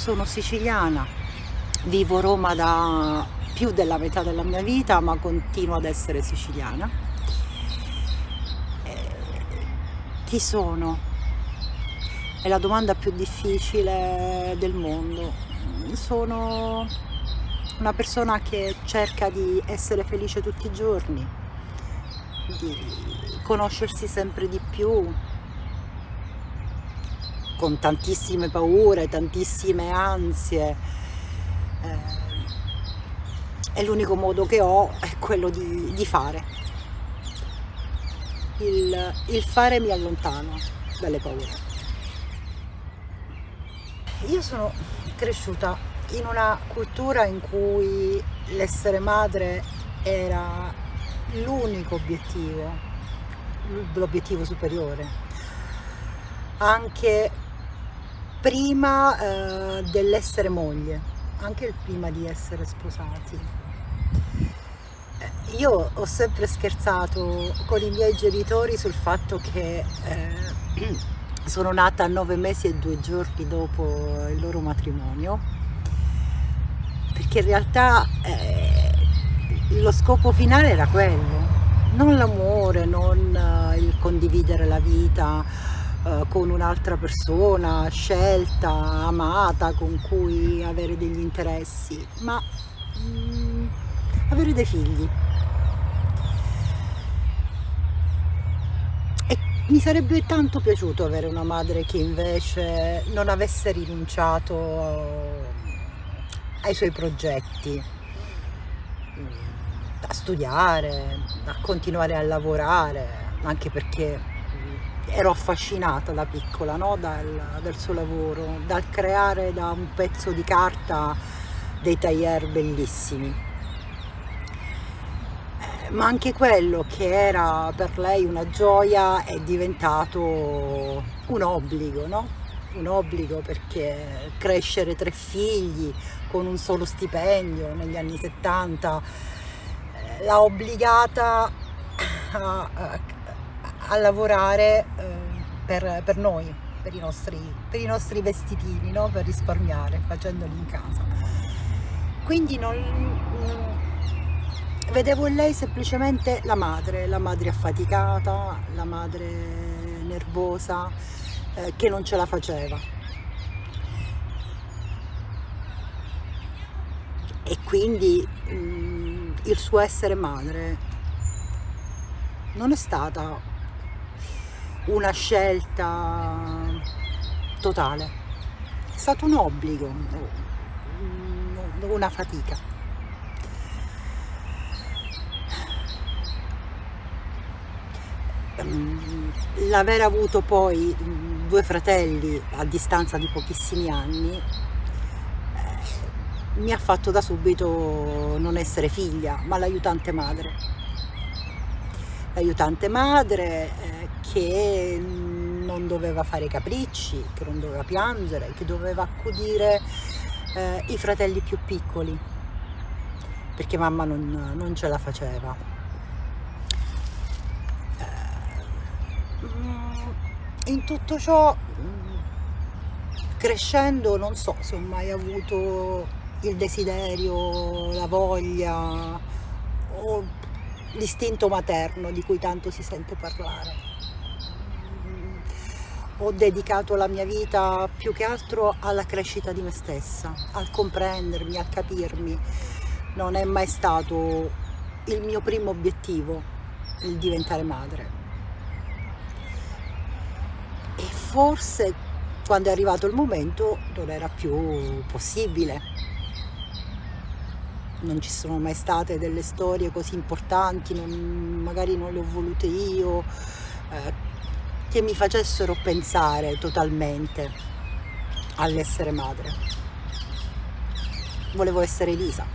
sono siciliana, vivo a Roma da più della metà della mia vita, ma continuo ad essere siciliana. Chi sono? È la domanda più difficile del mondo. Sono una persona che cerca di essere felice tutti i giorni, di conoscersi sempre di più, con tantissime paure, tantissime ansie. E l'unico modo che ho è quello di fare. Il fare mi allontana dalle paure. Io sono cresciuta in una cultura in cui l'essere madre era l'unico obiettivo, l'obiettivo superiore, anche prima dell'essere moglie, anche prima di essere sposati. Io ho sempre scherzato con i miei genitori sul fatto che sono nata a 9 mesi e 2 giorni dopo il loro matrimonio, perché in realtà lo scopo finale era quello, non l'amore, non il condividere la vita con un'altra persona scelta, amata, con cui avere degli interessi, ma avere dei figli. E mi sarebbe tanto piaciuto avere una madre che invece non avesse rinunciato ai suoi progetti, a studiare, a continuare a lavorare, anche perché ero affascinata da piccola, no? dal suo lavoro, dal creare da un pezzo di carta dei tailleur bellissimi. Ma anche quello che era per lei una gioia è diventato un obbligo, no? Un obbligo, perché crescere 3 figli con un solo stipendio negli anni 70 l'ha obbligata a lavorare per noi, per i nostri vestitini, no? Per risparmiare, facendoli in casa. Quindi vedevo in lei semplicemente la madre affaticata, la madre nervosa, che non ce la faceva. E quindi il suo essere madre non è stata una scelta totale, è stato un obbligo, una fatica. L'aver avuto poi 2 fratelli a distanza di pochissimi anni mi ha fatto da subito non essere figlia, ma l'aiutante madre. L'aiutante madre che non doveva fare capricci, che non doveva piangere, che doveva accudire i fratelli più piccoli, perché mamma non ce la faceva. In tutto ciò, crescendo, non so se ho mai avuto il desiderio, la voglia o l'istinto materno di cui tanto si sente parlare. Ho dedicato la mia vita più che altro alla crescita di me stessa, al comprendermi, al capirmi. Non è mai stato il mio primo obiettivo il diventare madre. E forse quando è arrivato il momento non era più possibile. Non ci sono mai state delle storie così importanti, magari non le ho volute io, che mi facessero pensare totalmente all'essere madre. Volevo essere Elisa.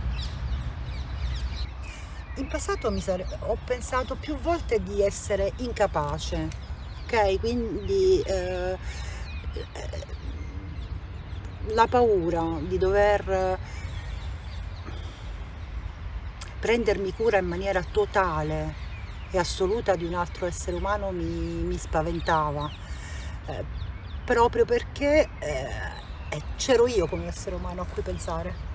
In passato ho pensato più volte di essere incapace, ok? Quindi la paura di dover prendermi cura in maniera totale e assoluta di un altro essere umano mi spaventava, proprio perché E c'ero io come essere umano a cui pensare.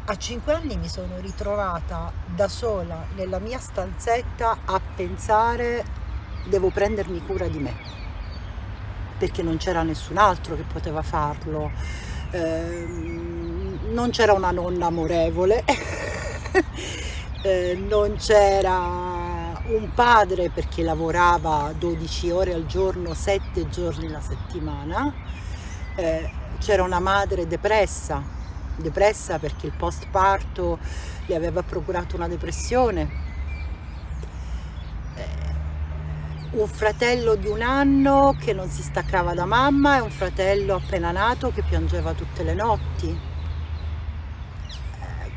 A 5 anni mi sono ritrovata da sola nella mia stanzetta a pensare: devo prendermi cura di me, perché non c'era nessun altro che poteva farlo. Non c'era una nonna amorevole, non c'era un padre perché lavorava 12 ore al giorno, 7 giorni la settimana. C'era una madre depressa perché il postparto le aveva procurato una depressione. Un fratello di 1 anno che non si staccava da mamma e un fratello appena nato che piangeva tutte le notti,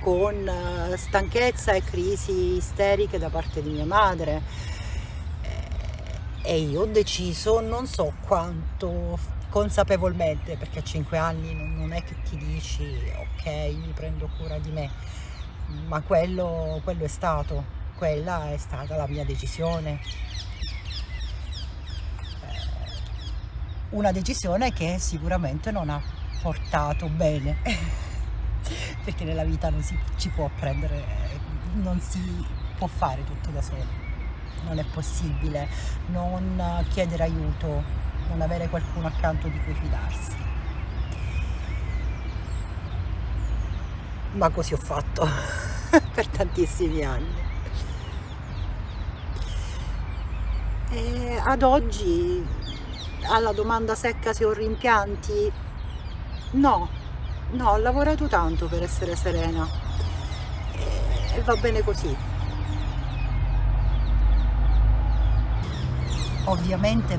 con stanchezza e crisi isteriche da parte di mia madre. E io ho deciso, non so quanto consapevolmente, perché a 5 anni non è che ti dici ok, mi prendo cura di me, ma quella è stata la mia decisione. Una decisione che sicuramente non ha portato bene, perché nella vita non si può fare tutto da soli, non è possibile non chiedere aiuto, non avere qualcuno accanto di cui fidarsi. Ma così ho fatto per tantissimi anni. E ad oggi, alla domanda secca se ho rimpianti, no, ho lavorato tanto per essere serena e va bene così. Ovviamente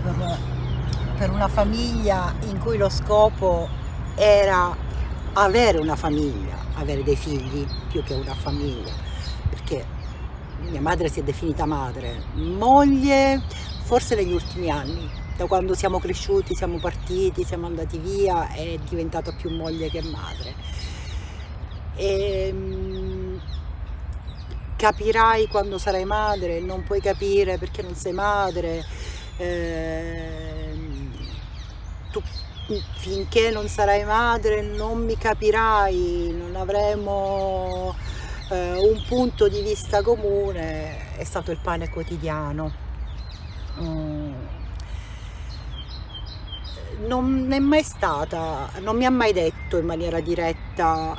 per una famiglia in cui lo scopo era avere una famiglia, avere dei figli più che una famiglia, perché mia madre si è definita madre, moglie forse negli ultimi anni, da quando siamo cresciuti, siamo partiti, siamo andati via, è diventata più moglie che madre. Capirai quando sarai madre, non puoi capire perché non sei madre. Tu finché non sarai madre non mi capirai, non avremo un punto di vista comune. È stato il pane quotidiano. Non mi ha mai detto in maniera diretta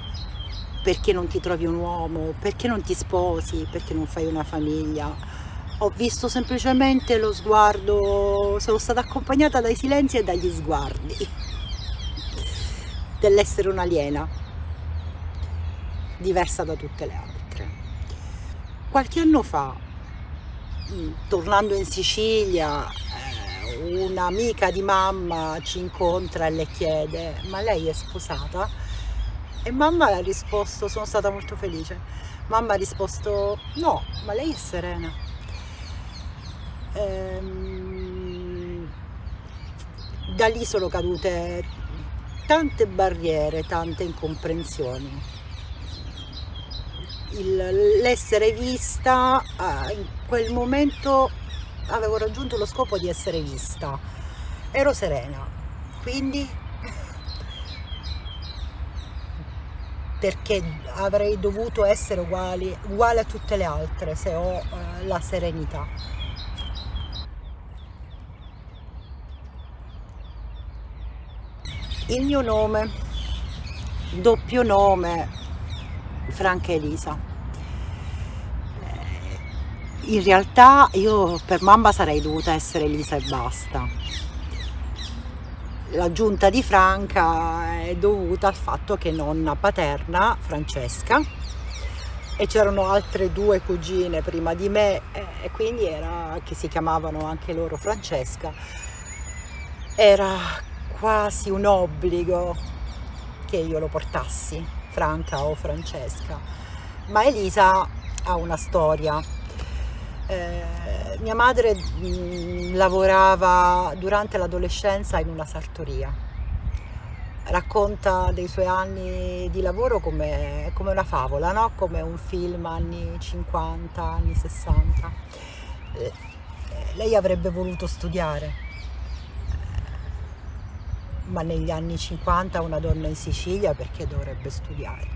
perché non ti trovi un uomo, perché non ti sposi, perché non fai una famiglia. Ho visto semplicemente lo sguardo, sono stata accompagnata dai silenzi e dagli sguardi dell'essere un'aliena, diversa da tutte le altre. Qualche anno fa, tornando in Sicilia, un'amica di mamma ci incontra e le chiede: ma lei è sposata? E mamma ha risposto, sono stata molto felice, mamma ha risposto: no, ma lei è serena. Da lì sono cadute tante barriere, tante incomprensioni. L'essere vista, in quel momento avevo raggiunto lo scopo di essere vista, ero serena, quindi perché avrei dovuto essere uguale a tutte le altre se ho la serenità. Il mio nome, doppio nome, Franca Elisa. In realtà io per mamma sarei dovuta essere Elisa e basta. L'aggiunta di Franca è dovuta al fatto che nonna paterna, Francesca, e c'erano altre 2 cugine prima di me, e quindi che si chiamavano anche loro Francesca, era quasi un obbligo che io lo portassi, Franca o Francesca. Ma Elisa ha una storia. Mia madre lavorava durante l'adolescenza in una sartoria. Racconta dei suoi anni di lavoro come una favola, no? Come un film anni 50, anni 60. lei avrebbe voluto studiare, ma negli anni 50 una donna in Sicilia perché dovrebbe studiare?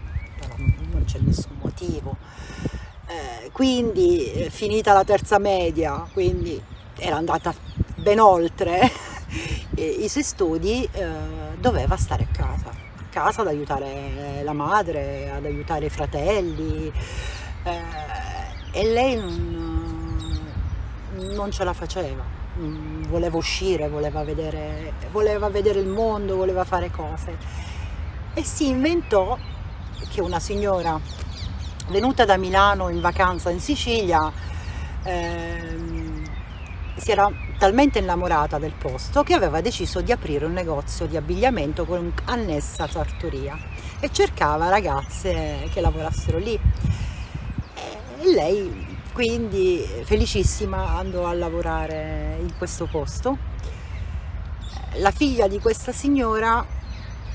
Non c'è nessun motivo. Quindi finita la terza media, quindi era andata ben oltre i suoi studi, doveva stare a casa ad aiutare la madre, ad aiutare i fratelli, e lei non ce la faceva. Voleva uscire, voleva vedere il mondo, voleva fare cose, e si inventò che una signora venuta da Milano in vacanza in Sicilia si era talmente innamorata del posto che aveva deciso di aprire un negozio di abbigliamento con annessa sartoria e cercava ragazze che lavorassero lì, e lei quindi felicissima andò a lavorare in questo posto. La figlia di questa signora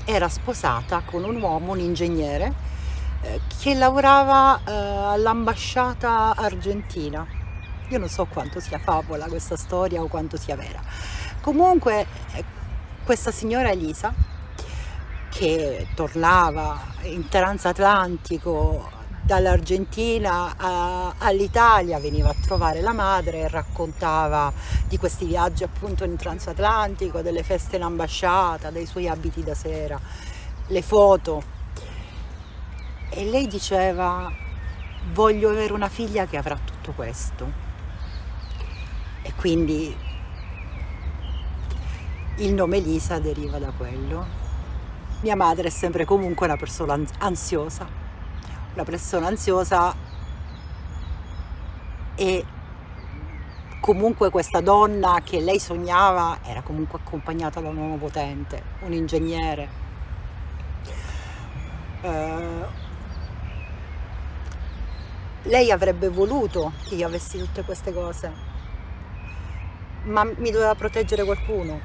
era sposata con un uomo, un ingegnere, che lavorava all'ambasciata argentina. Io non so quanto sia favola questa storia o quanto sia vera. Comunque questa signora Elisa, che tornava in transatlantico dall'Argentina all'Italia, veniva a trovare la madre e raccontava di questi viaggi appunto in transatlantico, delle feste in ambasciata, dei suoi abiti da sera, le foto, e lei diceva: voglio avere una figlia che avrà tutto questo. E quindi il nome Elisa deriva da quello. Mia madre è sempre comunque una persona ansiosa, e comunque questa donna che lei sognava era comunque accompagnata da un uomo potente, un ingegnere. Lei avrebbe voluto che io avessi tutte queste cose, ma mi doveva proteggere qualcuno,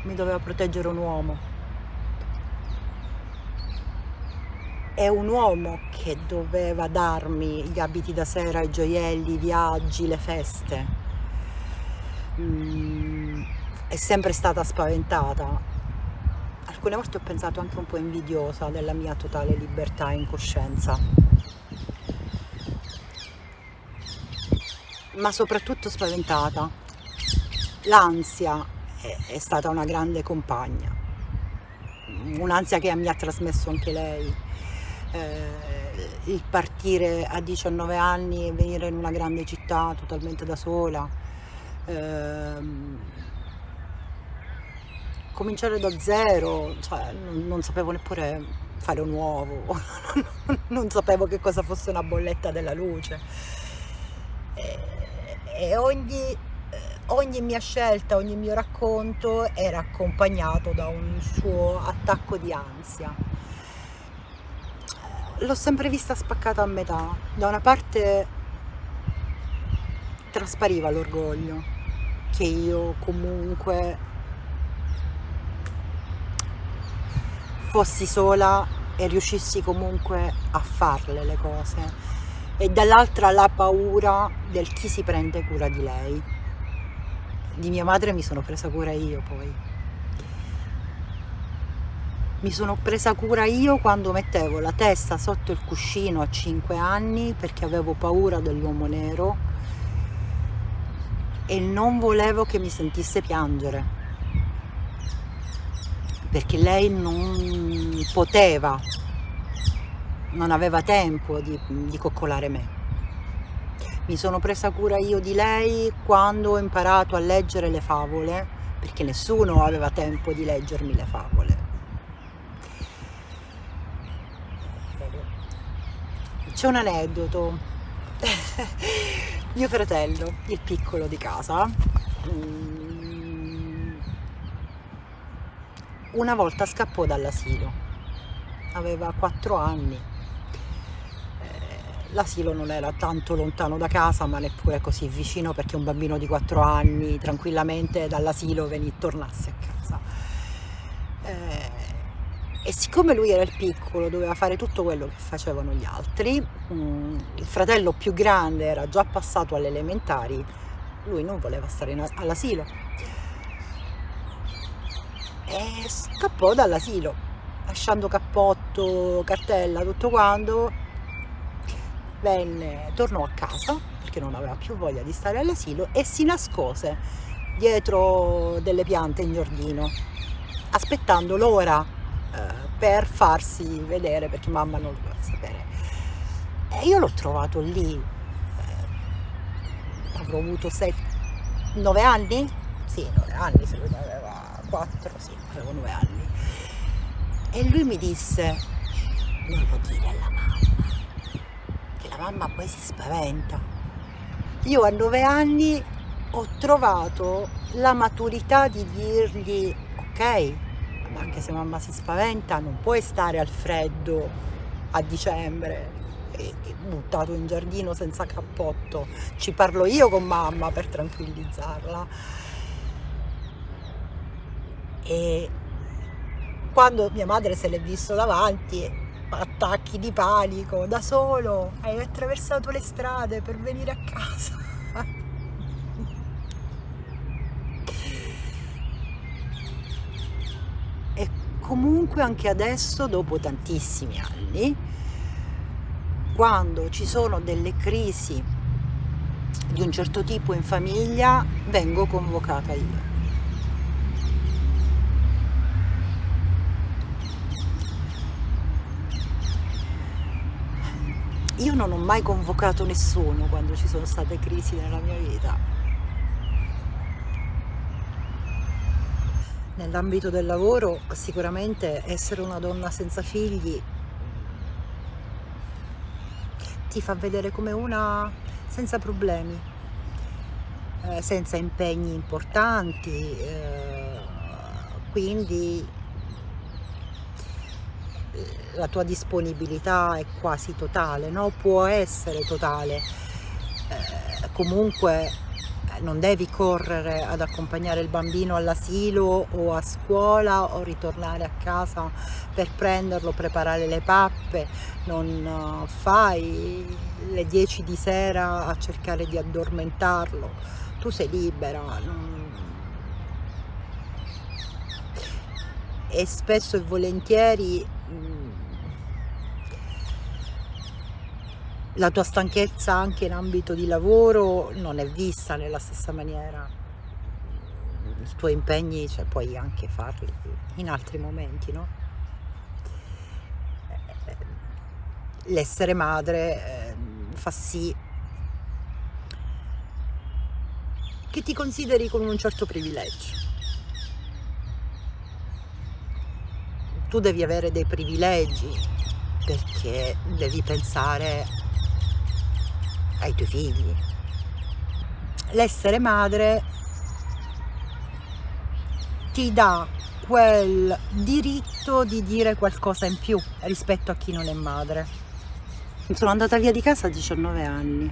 mi doveva proteggere un uomo. È un uomo che doveva darmi gli abiti da sera, i gioielli, i viaggi, le feste. È sempre stata spaventata. Alcune volte ho pensato anche un po' invidiosa della mia totale libertà e incoscienza. Ma soprattutto spaventata. L'ansia è stata una grande compagna, un'ansia che mi ha trasmesso anche lei. Il partire a 19 anni e venire in una grande città totalmente da sola, cominciare da zero, cioè, non sapevo neppure fare un uovo, non sapevo che cosa fosse una bolletta della luce, e ogni mia scelta, ogni mio racconto era accompagnato da un suo attacco di ansia. L'ho sempre vista spaccata a metà. Da una parte traspariva l'orgoglio che io comunque fossi sola e riuscissi comunque a farle le cose, e dall'altra la paura del chi si prende cura di lei. Di mia madre mi sono presa cura io, poi mi sono presa cura io quando mettevo la testa sotto il cuscino a 5 anni perché avevo paura dell'uomo nero e non volevo che mi sentisse piangere, perché lei non poteva, non aveva tempo di coccolare me. Mi sono presa cura io di lei quando ho imparato a leggere le favole, perché nessuno aveva tempo di leggermi le favole. C'è un aneddoto. Mio fratello, il piccolo di casa, una volta scappò dall'asilo. Aveva 4 anni. L'asilo non era tanto lontano da casa, ma neppure così vicino, perché un bambino di 4 anni tranquillamente dall'asilo tornasse a casa. E siccome lui era il piccolo, doveva fare tutto quello che facevano gli altri, il fratello più grande era già passato alle elementari, lui non voleva stare all'asilo e scappò dall'asilo, lasciando cappotto, cartella, tutto quanto. Tornò a casa perché non aveva più voglia di stare all'asilo e si nascose dietro delle piante in giardino, aspettando l'ora per farsi vedere, perché mamma non lo voleva sapere. E io l'ho trovato lì, avrò avuto 9 anni? Sì, 9 anni, se lui ne aveva 4, sì, avevo 9 anni. E lui mi disse: non lo dire alla mamma, che la mamma poi si spaventa. Io a 9 anni ho trovato la maturità di dirgli: ok, ma anche se mamma si spaventa non puoi stare al freddo a dicembre e buttato in giardino senza cappotto, ci parlo io con mamma per tranquillizzarla. E quando mia madre se l'è visto davanti, attacchi di panico, da solo, hai attraversato le strade per venire a casa. E comunque anche adesso, dopo tantissimi anni, quando ci sono delle crisi di un certo tipo in famiglia, vengo convocata io. Io non ho mai convocato nessuno quando ci sono state crisi nella mia vita. Nell'ambito del lavoro, sicuramente essere una donna senza figli ti fa vedere come una senza problemi, senza impegni importanti, quindi la tua disponibilità è quasi totale, no? Può essere totale, comunque non devi correre ad accompagnare il bambino all'asilo o a scuola o ritornare a casa per prenderlo, preparare le pappe, non fai le 10 di sera a cercare di addormentarlo, tu sei libera. E spesso e volentieri la tua stanchezza anche in ambito di lavoro non è vista nella stessa maniera. I tuoi impegni, cioè, puoi anche farli in altri momenti, no? L'essere madre fa sì che ti consideri con un certo privilegio. Tu devi avere dei privilegi perché devi pensare ai tuoi figli. L'essere madre ti dà quel diritto di dire qualcosa in più rispetto a chi non è madre. Sono andata via di casa a 19 anni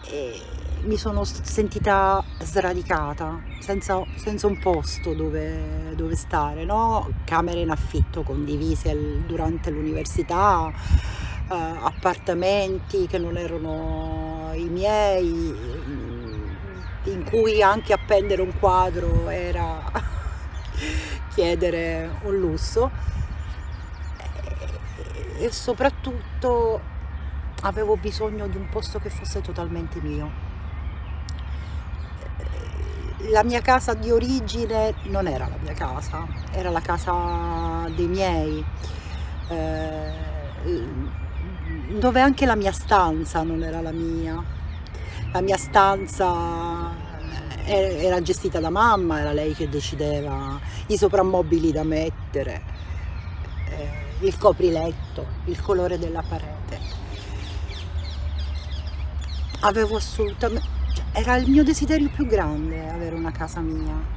e mi sono sentita sradicata, senza un posto dove stare, no? Camere in affitto condivise durante l'università, appartamenti che non erano i miei, in cui anche appendere un quadro era chiedere un lusso, e soprattutto avevo bisogno di un posto che fosse totalmente mio. La mia casa di origine non era la mia casa, era la casa dei miei, dove anche la mia stanza non era la mia. La mia stanza era gestita da mamma, era lei che decideva i soprammobili da mettere, il copriletto, il colore della parete. Avevo assolutamente, era il mio desiderio più grande avere una casa mia.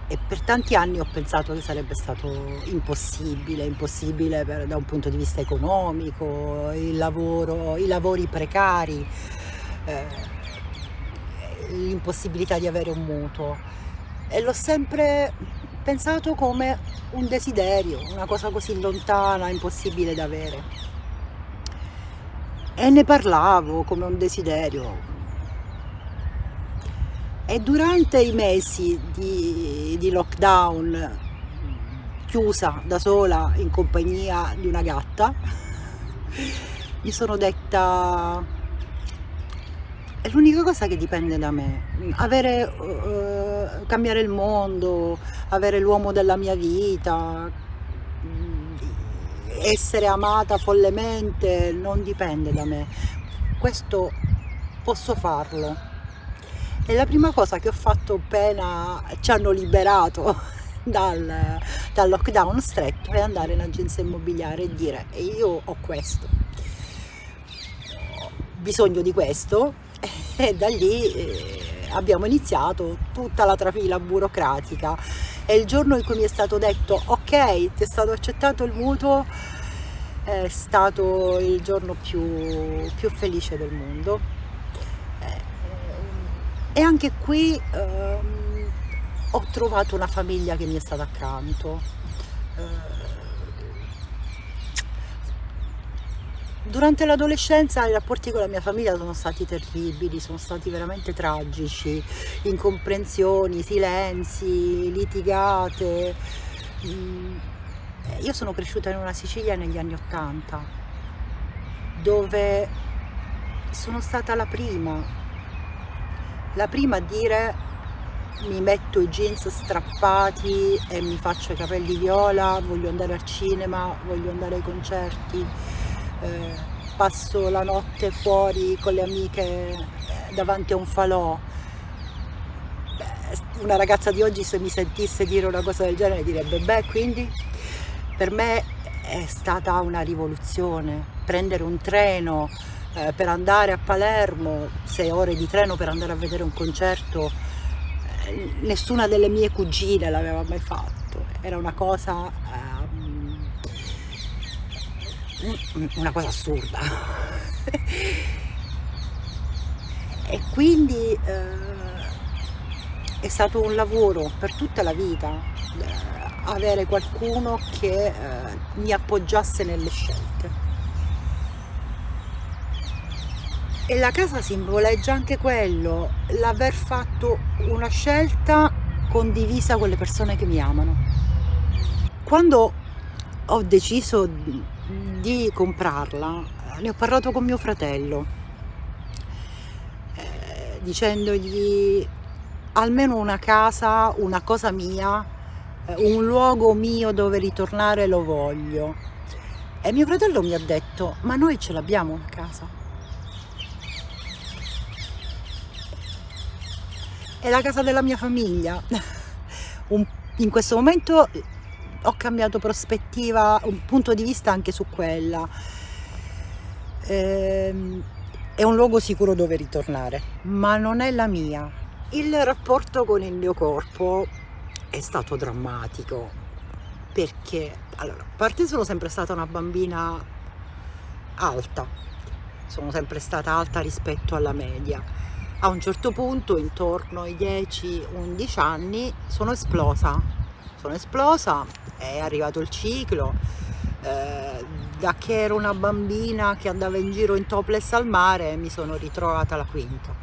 E per tanti anni ho pensato che sarebbe stato impossibile da un punto di vista economico, i lavori precari, l'impossibilità di avere un mutuo. E l'ho sempre pensato come un desiderio, una cosa così lontana, impossibile da avere. e ne parlavo come un desiderio. E durante i mesi di lockdown, chiusa da sola in compagnia di una gatta, mi sono detta: è l'unica cosa che dipende da me, cambiare il mondo, avere l'uomo della mia vita, essere amata follemente non dipende da me, questo posso farlo. E la prima cosa che ho fatto appena ci hanno liberato dal lockdown stretto è andare in agenzia immobiliare e dire: io ho questo, ho bisogno di questo, e da lì abbiamo iniziato tutta la trafila burocratica. E il giorno in cui mi è stato detto: ok, ti è stato accettato il mutuo, è stato il giorno più felice del mondo. E anche qui ho trovato una famiglia che mi è stata accanto. Durante l'adolescenza i rapporti con la mia famiglia sono stati terribili, sono stati veramente tragici, incomprensioni, silenzi, litigate. Io sono cresciuta in una Sicilia negli anni '80, dove sono stata la prima a dire: mi metto i jeans strappati e mi faccio i capelli viola, voglio andare al cinema, voglio andare ai concerti, passo la notte fuori con le amiche davanti a un falò. Una ragazza di oggi, se mi sentisse dire una cosa del genere, direbbe: beh, quindi per me è stata una rivoluzione prendere un treno per andare a Palermo, 6 ore di treno per andare a vedere un concerto. Nessuna delle mie cugine l'aveva mai fatto, era una cosa assurda. E quindi è stato un lavoro per tutta la vita avere qualcuno che mi appoggiasse nelle scelte. E la casa simboleggia anche quello, l'aver fatto una scelta condivisa con le persone che mi amano. Quando ho deciso di comprarla, ne ho parlato con mio fratello, dicendogli: almeno una casa, una cosa mia, un luogo mio dove ritornare lo voglio. E mio fratello mi ha detto: ma noi ce l'abbiamo una casa. È la casa della mia famiglia. In questo momento ho cambiato prospettiva, un punto di vista anche su quella. È un luogo sicuro dove ritornare, ma non è la mia. Il rapporto con il mio corpo è stato drammatico, perché allora, a parte sono sempre stata una bambina alta, sono sempre stata alta rispetto alla media. A un certo punto, intorno ai 10-11 anni, sono esplosa, è arrivato il ciclo, da che ero una bambina che andava in giro in topless al mare, mi sono ritrovata alla quinta.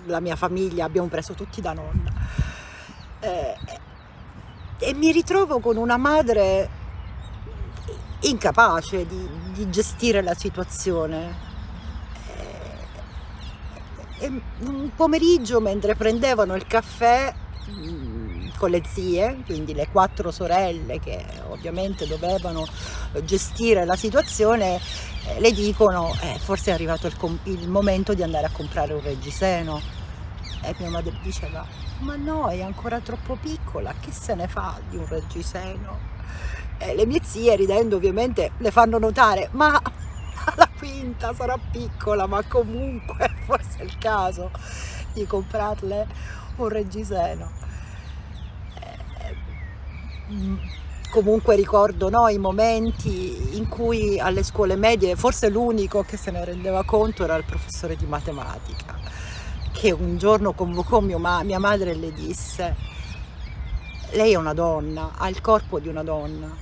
La mia famiglia, abbiamo preso tutti da nonna, e mi ritrovo con una madre incapace di gestire la situazione. E un pomeriggio, mentre prendevano il caffè con le zie, quindi le 4 sorelle che ovviamente dovevano gestire la situazione, le dicono: forse è arrivato il momento di andare a comprare un reggiseno. E mia madre diceva: ma no, è ancora troppo piccola, che se ne fa di un reggiseno? E le mie zie, ridendo ovviamente, le fanno notare: ma alla quinta sarà piccola, ma comunque forse è il caso di comprarle un reggiseno. Comunque ricordo, no, i momenti in cui alle scuole medie forse l'unico che se ne rendeva conto era il professore di matematica, che un giorno convocò mia madre e le disse: lei è una donna, ha il corpo di una donna,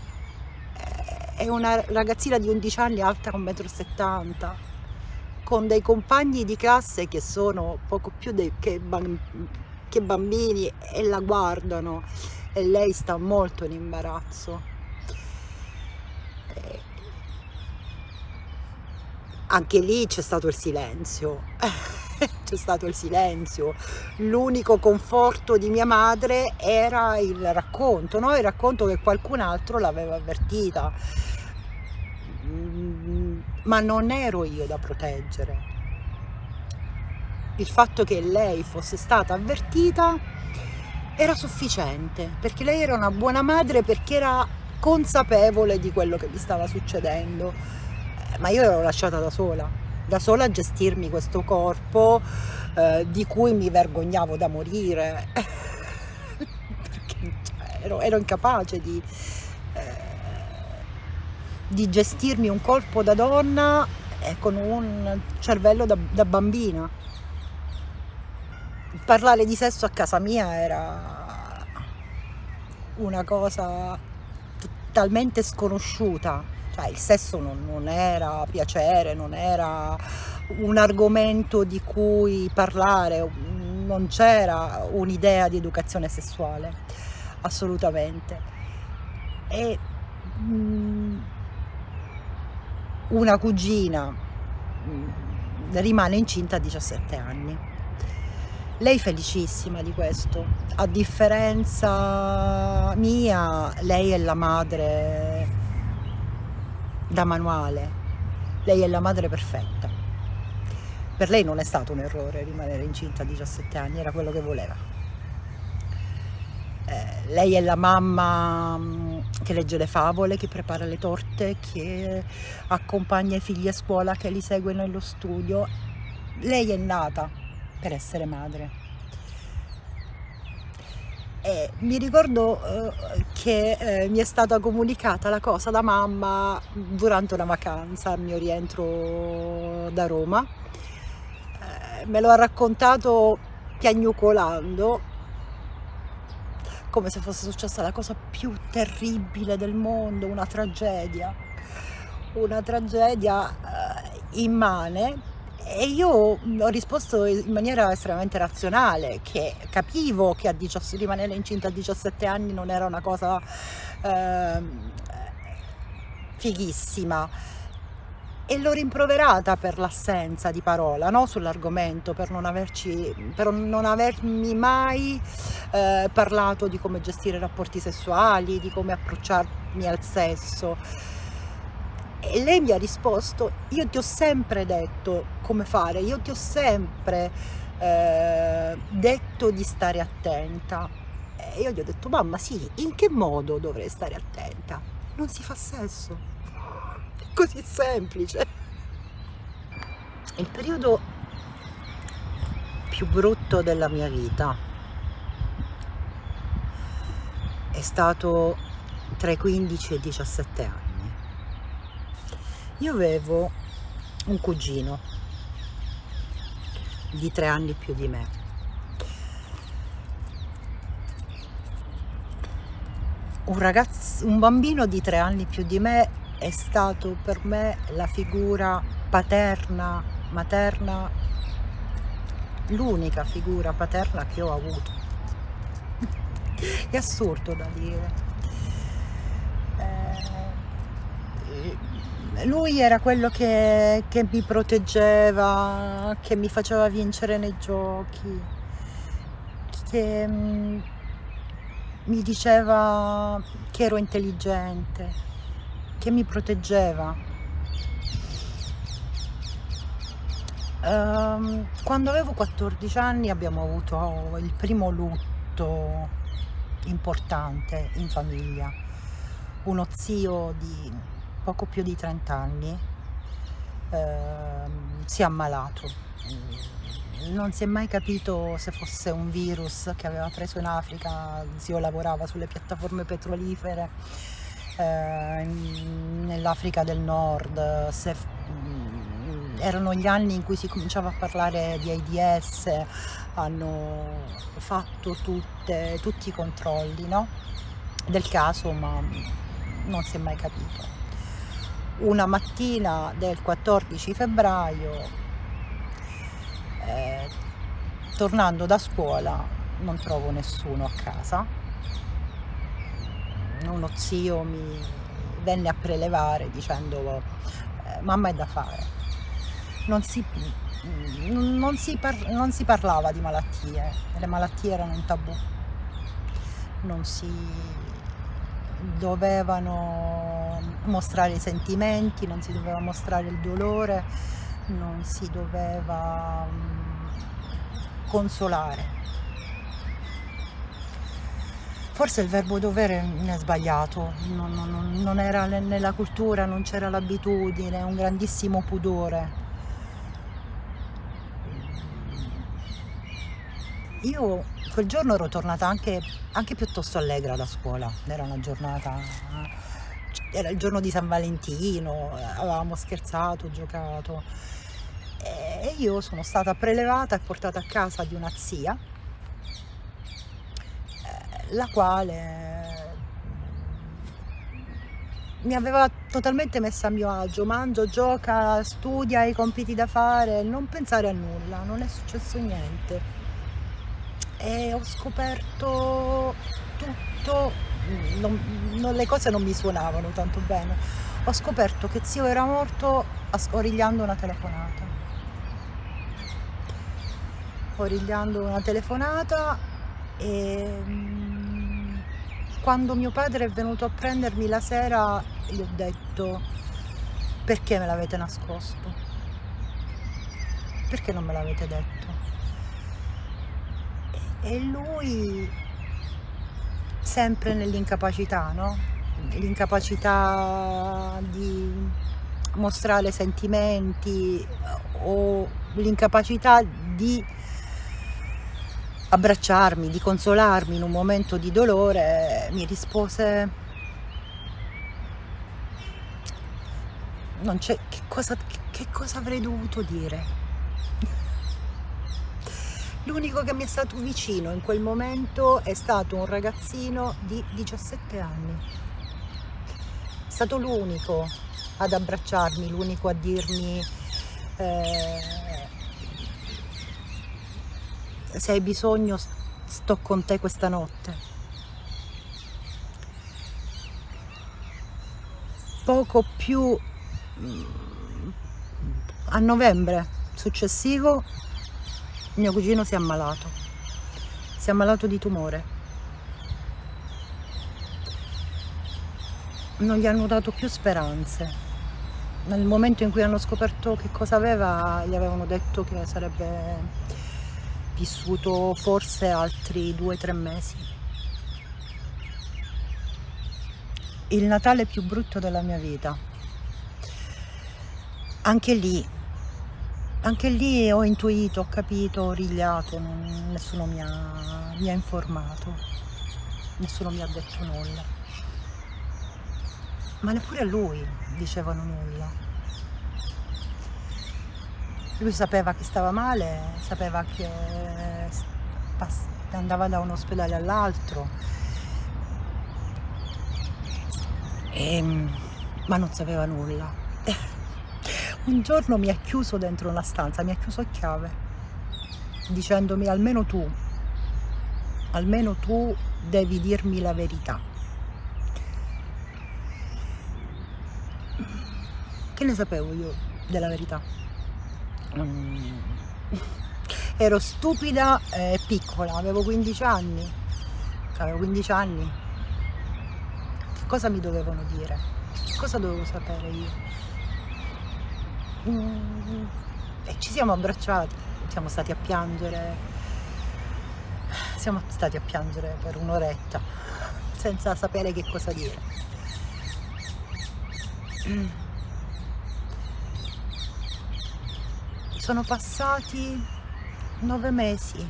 è una ragazzina di 11 anni alta 1,70 m, con dei compagni di classe che sono poco più che bambini e la guardano, e lei sta molto in imbarazzo. Anche lì c'è stato il silenzio. C'è stato il silenzio. L'unico conforto di mia madre era il racconto, no? Il racconto che qualcun altro l'aveva avvertita. Ma non ero io da proteggere. Il fatto che lei fosse stata avvertita era sufficiente, perché lei era una buona madre, perché era consapevole di quello che mi stava succedendo. Ma io ero lasciata da sola a gestirmi questo corpo di cui mi vergognavo da morire. Perché ero incapace di gestirmi un corpo da donna con un cervello da bambina. Parlare di sesso a casa mia era una cosa talmente sconosciuta, cioè il sesso non era piacere, non era un argomento di cui parlare, non c'era un'idea di educazione sessuale, assolutamente. E una cugina rimane incinta a 17 anni. Lei felicissima di questo. A differenza mia, lei è la madre da manuale, lei è la madre perfetta. Per lei non è stato un errore rimanere incinta a 17 anni, era quello che voleva. Lei è la mamma che legge le favole, che prepara le torte, che accompagna i figli a scuola, che li segue nello studio. Lei è nata per essere madre. E mi ricordo che mi è stata comunicata la cosa da mamma durante una vacanza al mio rientro da Roma. Me lo ha raccontato piagnucolando, come se fosse successa la cosa più terribile del mondo, una tragedia immane. E io ho risposto in maniera estremamente razionale, che capivo che rimanere incinta a 17 anni non era una cosa fighissima, e l'ho rimproverata per l'assenza di parola, no, sull'argomento, per non avermi mai parlato di come gestire rapporti sessuali, di come approcciarmi al sesso. E lei mi ha risposto: io ti ho sempre detto come fare, io ti ho sempre detto di stare attenta. E io gli ho detto: mamma, sì, in che modo dovrei stare attenta? Non si fa sesso. Così semplice. Il periodo più brutto della mia vita è stato tra i 15 e i 17 anni. Io avevo un cugino di 3 anni più di me. Un bambino di 3 anni più di me è stato per me la figura paterna, materna, l'unica figura paterna che ho avuto. È assurdo da dire. Lui era quello che mi proteggeva, che mi faceva vincere nei giochi, che mi diceva che ero intelligente, che mi proteggeva. Quando avevo 14 anni abbiamo avuto il primo lutto importante in famiglia. Uno zio di poco più di 30 anni si è ammalato. Non si è mai capito se fosse un virus che aveva preso in Africa. Zio lavorava sulle piattaforme petrolifere nell'Africa del Nord. Erano gli anni in cui si cominciava a parlare di AIDS, hanno fatto tutti i controlli, no, del caso, ma non si è mai capito. Una mattina del 14 febbraio, tornando da scuola, non trovo nessuno a casa. Uno zio mi venne a prelevare dicendo mamma è da fare. Non si parlava di malattie, le malattie erano un tabù, non si dovevano mostrare i sentimenti, non si doveva mostrare il dolore, non si doveva consolare. Forse il verbo dovere è sbagliato, non era nella cultura, non c'era l'abitudine, un grandissimo pudore. Io quel giorno ero tornata anche piuttosto allegra da scuola, era il giorno di San Valentino, avevamo scherzato, giocato e io sono stata prelevata e portata a casa di una zia, la quale mi aveva totalmente messa a mio agio: mangia, gioca, studia, hai i compiti da fare, non pensare a nulla, non è successo niente. E ho scoperto tutto, le cose non mi suonavano tanto bene. Ho scoperto che zio era morto origliando una telefonata. E quando mio padre è venuto a prendermi la sera gli ho detto: perché me l'avete nascosto? Perché non me l'avete detto? E lui, sempre nell'incapacità, no? L'incapacità di mostrare sentimenti o l'incapacità di abbracciarmi, di consolarmi in un momento di dolore, mi rispose: non c'è, che cosa avrei dovuto dire? L'unico che mi è stato vicino in quel momento è stato un ragazzino di 17 anni. È stato l'unico ad abbracciarmi, l'unico a dirmi se hai bisogno sto con te questa notte. Poco più a novembre successivo mio cugino si è ammalato di tumore. Non gli hanno dato più speranze. Nel momento in cui hanno scoperto che cosa aveva, gli avevano detto che sarebbe vissuto forse altri 2 o 3 mesi. Il Natale più brutto della mia vita. Anche lì ho intuito, ho capito, ho origliato, nessuno mi ha informato, nessuno mi ha detto nulla. Ma neppure a lui dicevano nulla. Lui sapeva che stava male, sapeva che andava da un ospedale all'altro, ma non sapeva nulla. Un giorno mi ha chiuso dentro una stanza, mi ha chiuso a chiave, dicendomi: almeno tu devi dirmi la verità. Che ne sapevo io della verità? Ero stupida e piccola, avevo 15 anni. Che cosa mi dovevano dire? Che cosa dovevo sapere io? E ci siamo abbracciati, siamo stati a piangere per un'oretta senza sapere che cosa dire. Sono passati 9 mesi,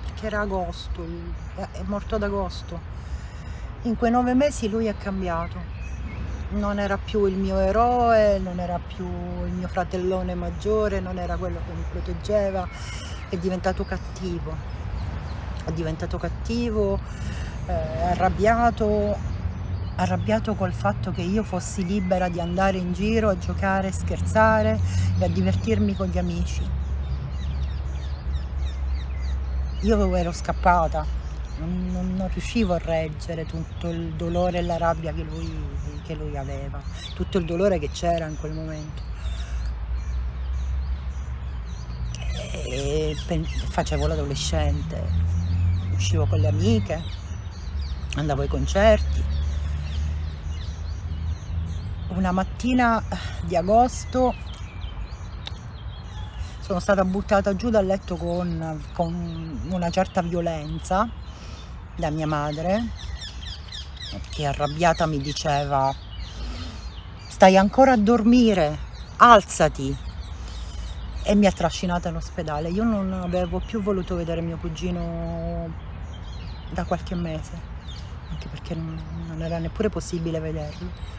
perché era agosto, è morto ad agosto. In quei 9 mesi lui è cambiato. Non era più il mio eroe, non era più il mio fratellone maggiore, non era quello che mi proteggeva, è diventato cattivo, arrabbiato, arrabbiato col fatto che io fossi libera di andare in giro a giocare, scherzare e a divertirmi con gli amici. Io ero scappata, non riuscivo a reggere tutto il dolore e la rabbia che lui aveva, tutto il dolore che c'era in quel momento. E facevo l'adolescente, uscivo con le amiche, andavo ai concerti. Una mattina di agosto sono stata buttata giù dal letto con una certa violenza da mia madre, che arrabbiata mi diceva: stai ancora a dormire, alzati, e mi ha trascinata in ospedale. Io non avevo più voluto vedere mio cugino da qualche mese, anche perché non era neppure possibile vederlo.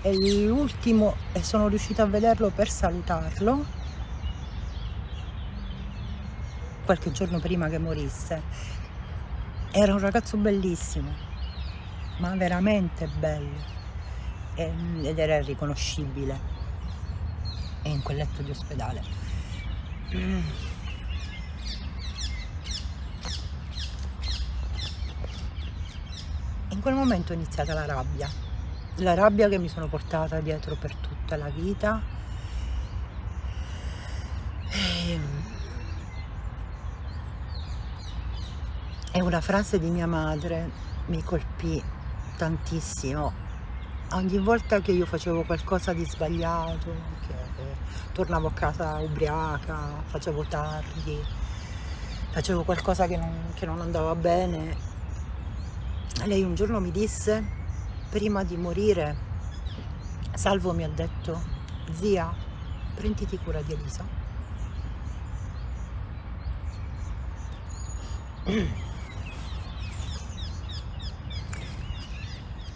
E l'ultimo, e sono riuscita a vederlo per salutarlo qualche giorno prima che morisse. Era un ragazzo bellissimo, ma veramente bello, ed era irriconoscibile, e in quel letto di ospedale. In quel momento è iniziata la rabbia che mi sono portata dietro per tutta la vita. E una frase di mia madre mi colpì tantissimo. Ogni volta che io facevo qualcosa di sbagliato, che tornavo a casa ubriaca, facevo tardi, facevo qualcosa che non andava bene, lei un giorno mi disse, prima di morire, Salvo mi ha detto: zia, prenditi cura di Elisa.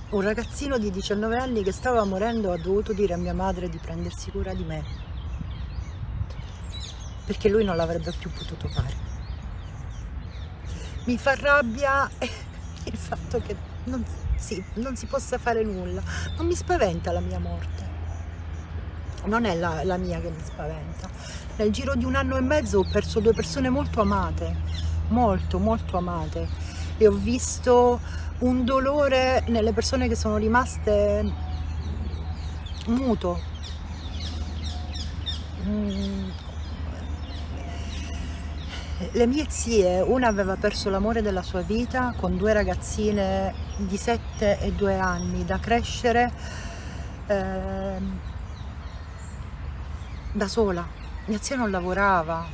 Un ragazzino di 19 anni che stava morendo ha dovuto dire a mia madre di prendersi cura di me, perché lui non l'avrebbe più potuto fare. Mi fa rabbia il fatto che non si possa fare nulla. Non mi spaventa la mia morte, non è la mia che mi spaventa. Nel giro di 1 anno e mezzo ho perso 2 persone molto amate, molto molto amate, e ho visto un dolore nelle persone che sono rimaste muto. Le mie zie, una aveva perso l'amore della sua vita con 2 ragazzine di 7 e 2 anni da crescere da sola. Mia zia non lavorava,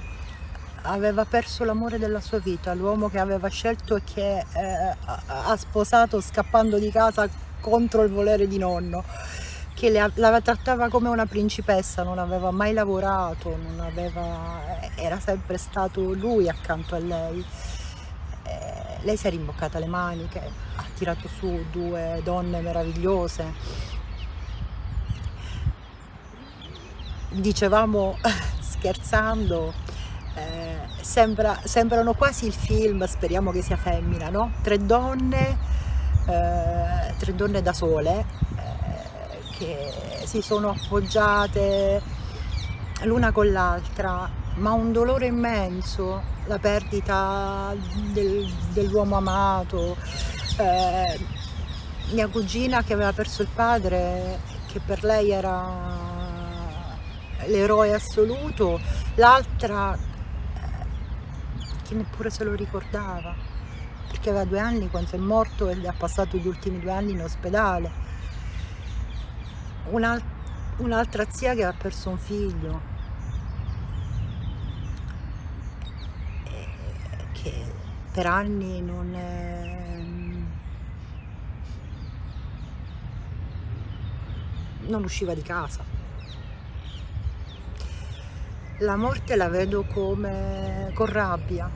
aveva perso l'amore della sua vita, l'uomo che aveva scelto e che ha sposato scappando di casa contro il volere di nonno, che la trattava come una principessa, non aveva mai lavorato, era sempre stato lui accanto a lei. Lei si è rimboccata le maniche, ha tirato su 2 donne meravigliose. Dicevamo scherzando, sembrano quasi il film Speriamo che sia femmina, no? 3 donne da sole, che si sono appoggiate l'una con l'altra, ma un dolore immenso, la perdita dell'uomo amato, mia cugina che aveva perso il padre, che per lei era l'eroe assoluto, l'altra che neppure se lo ricordava, perché aveva 2 anni quando è morto e ha passato gli ultimi 2 anni in ospedale. Un'altra zia che ha perso un figlio, che per anni non usciva di casa. La morte la vedo come con rabbia,